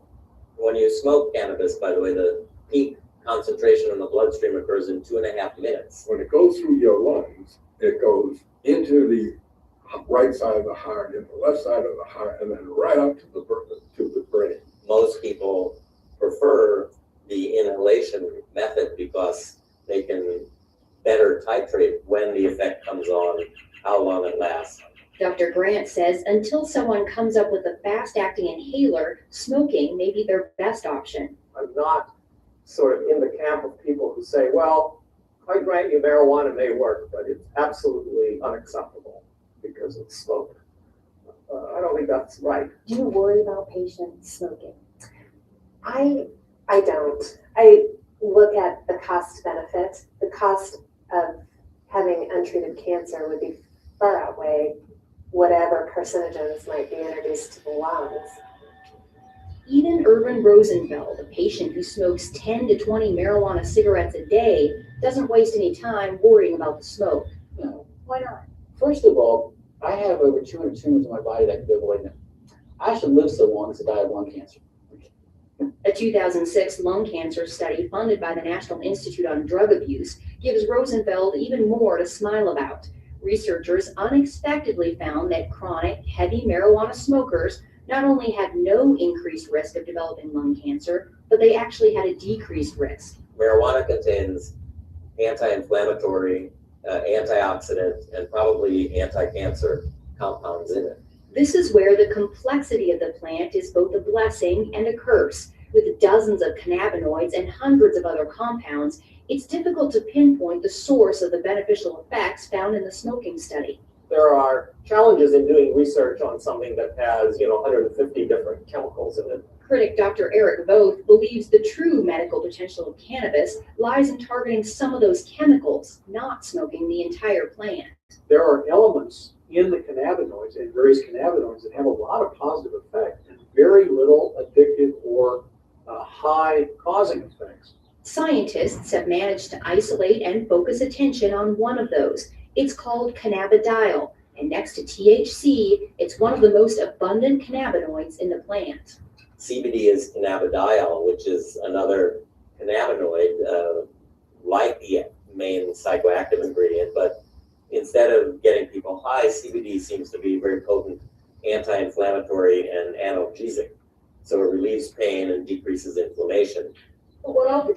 When you smoke cannabis, by the way, the peak concentration in the bloodstream occurs in 2.5 minutes. When it goes through your lungs, it goes into the right side of the heart, and the left side of the heart, and then right up to the brain. Most people prefer the inhalation method because they can better titrate when the effect comes on, how long it lasts. Dr. Grant says until someone comes up with a fast-acting inhaler, smoking may be their best option. I'm not sort of in the camp of people who say, well, I grant you marijuana may work, but it's absolutely unacceptable. because of smoke. I don't think that's right. Do you worry about patients smoking? I don't. I look at the cost benefit. The cost of having untreated cancer would be far outweigh whatever carcinogens might be introduced to the lungs. Even Irvin Rosenfeld, a patient who smokes 10 to 20 marijuana cigarettes a day, doesn't waste any time worrying about the smoke. No. Why not? First of all, I have over 200 tumors in my body that can go malignant. I should live so long as to die of lung cancer. A 2006 lung cancer study funded by the National Institute on Drug Abuse gives Rosenfeld even more to smile about. Researchers unexpectedly found that chronic, heavy marijuana smokers not only had no increased risk of developing lung cancer, but they actually had a decreased risk. Marijuana contains anti-inflammatory, antioxidant, and probably anti-cancer compounds in it. This is where the complexity of the plant is both a blessing and a curse. With dozens of cannabinoids and hundreds of other compounds, it's difficult to pinpoint the source of the beneficial effects found in the smoking study. There are challenges in doing research on something that has, 150 different chemicals in it. Critic Dr. Eric Voth believes the true medical potential of cannabis lies in targeting some of those chemicals, not smoking the entire plant. There are elements in the cannabinoids and various cannabinoids that have a lot of positive effect and very little addictive or high causing effects. Scientists have managed to isolate and focus attention on one of those. It's called cannabidiol, and next to THC, it's one of the most abundant cannabinoids in the plant. CBD is cannabidiol, which is another cannabinoid, like the main psychoactive ingredient, but instead of getting people high, CBD seems to be very potent anti-inflammatory and analgesic. So it relieves pain and decreases inflammation. But what else?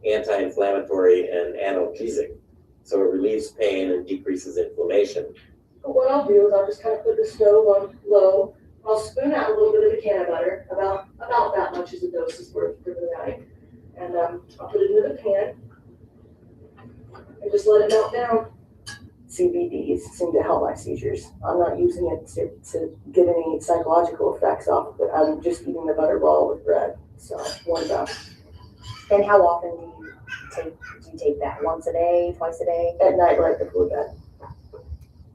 Anti-inflammatory and analgesic. So it relieves pain and decreases inflammation. But what I'll do is I'll just kind of put the stove on low. I'll spoon out a little bit of the canna butter, about that much as a dose is worth for the night. And I'll put it into the pan and just let it melt down. CBDs seem to help my seizures. I'm not using it to get any psychological effects off of it. I'm just eating the butterball with bread. So one about. And how often do you take that? Once a day, twice a day? At night, right before bed.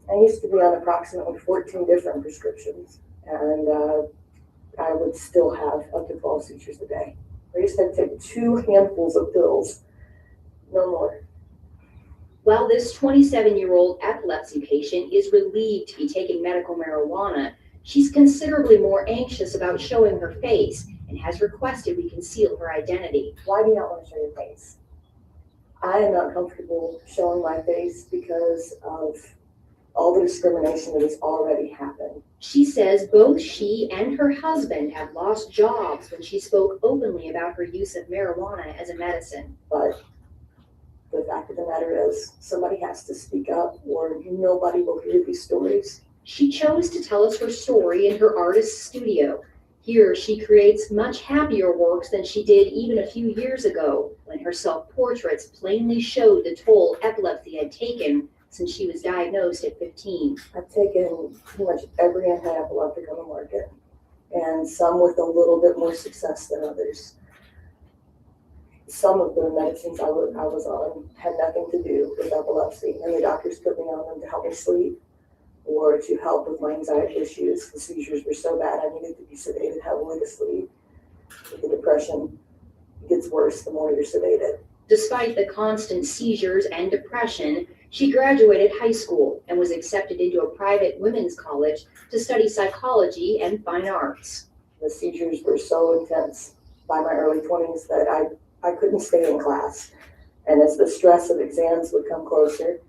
I used to be on approximately 14 different prescriptions, and I would still have up to 12 seizures a day. I used to take 2 handfuls of pills, no more. While this 27-year-old epilepsy patient is relieved to be taking medical marijuana, she's considerably more anxious about showing her face and has requested we conceal her identity. Why do you not want to show your face? I am not comfortable showing my face because of all the discrimination that has already happened. She says both she and her husband have lost jobs when she spoke openly about her use of marijuana as a medicine. But the fact of the matter is, somebody has to speak up or nobody will hear these stories. She chose to tell us her story in her artist's studio. Here, she creates much happier works than she did even a few years ago, when her self-portraits plainly showed the toll epilepsy had taken since she was diagnosed at 15. I've taken pretty much every anti-epileptic on the market, and some with a little bit more success than others. Some of the medicines I was on had nothing to do with epilepsy, and the doctors put me on them to help me sleep or to help with my anxiety issues. The seizures were so bad I needed to be sedated heavily to sleep. The depression gets worse the more you're sedated. Despite the constant seizures and depression, she graduated high school and was accepted into a private women's college to study psychology and fine arts. The seizures were so intense by my early 20s that I couldn't stay in class. And as the stress of exams would come closer,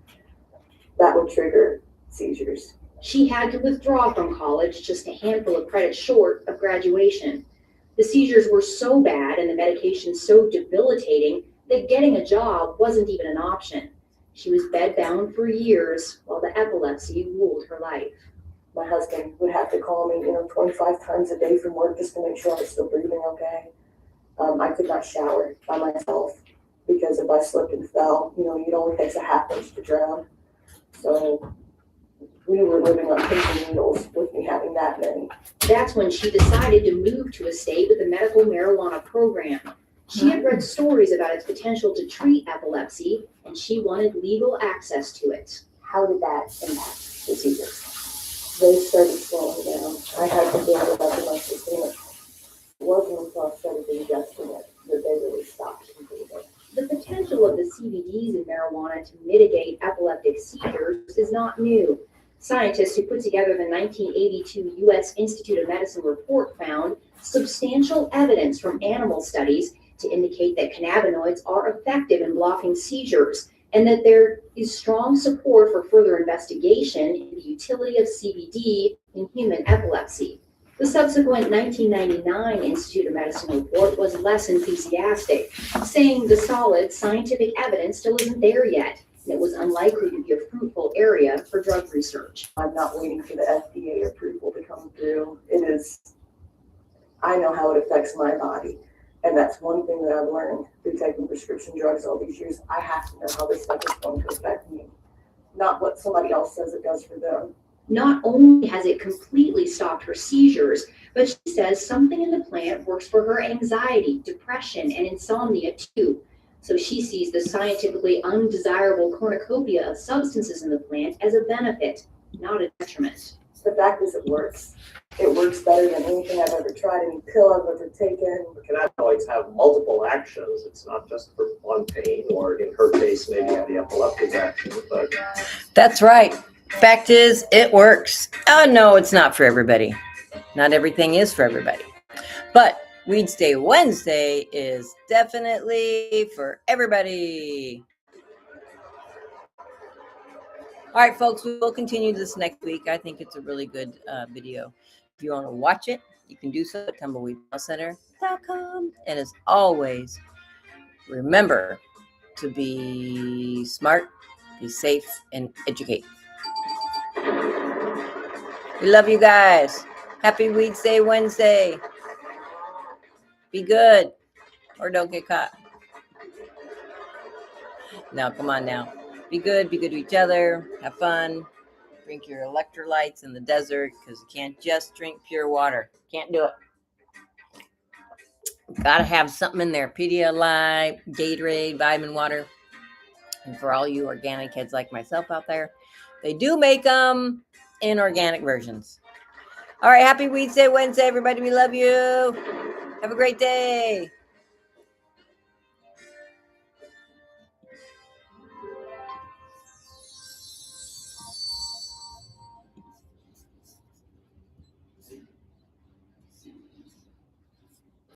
that would trigger seizures. She had to withdraw from college just a handful of credits short of graduation. The seizures were so bad and the medication so debilitating that getting a job wasn't even an option. She was bedbound for years while the epilepsy ruled her life. My husband would have to call me, 25 times a day from work just to make sure I was still breathing okay. I could not shower by myself because if I slipped and fell, it only takes a half inch to drown. So we were living on pins and needles with me having that many. That's when she decided to move to a state with a medical marijuana program. She had read stories about its potential to treat epilepsy, and she wanted legal access to it. How did that impact the seizures? They started slowing down. I had to build it up in my system. It wasn't until I started ingesting it that they really stopped completely. The potential of the CBDs in marijuana to mitigate epileptic seizures is not new. Scientists who put together the 1982 U.S. Institute of Medicine report found substantial evidence from animal studies to indicate that cannabinoids are effective in blocking seizures, and that there is strong support for further investigation in the utility of CBD in human epilepsy. The subsequent 1999 Institute of Medicine report was less enthusiastic, saying the solid scientific evidence still isn't there yet, and it was unlikely to be a fruitful area for drug research. I'm not waiting for the FDA approval to come through. I know how it affects my body. And that's one thing that I've learned through taking prescription drugs all these years. I have to know how this stuff is going to affect me, not what somebody else says it does for them. Not only has it completely stopped her seizures, but she says something in the plant works for her anxiety, depression, and insomnia too. So she sees the scientifically undesirable cornucopia of substances in the plant as a benefit, not a detriment. The fact is it works. It works better than anything I've ever tried, any pill I've ever taken. Cannabinoids have multiple actions. It's not just for one pain, or in her case, maybe the epileptic action, but That's right. Fact is, it works. Oh, no, it's not for everybody. Not everything is for everybody. But Weedsday Wednesday is definitely for everybody. All right, folks, we will continue this next week. I think it's a really good video. If you want to watch it, you can do so at tumbleweedcenter.com. And as always, remember to be smart, be safe, and educate. We love you guys. Happy Weedsday Wednesday. Be good or don't get caught. Now, come on now. Be good to each other. Have fun. Drink your electrolytes in the desert because you can't just drink pure water. Can't do it. Gotta have something in there. Pedialyte, Gatorade, vitamin water. And for all you organic kids like myself out there, they do make them in organic versions. All right, happy Weedsday Wednesday, everybody. We love you. Have a great day.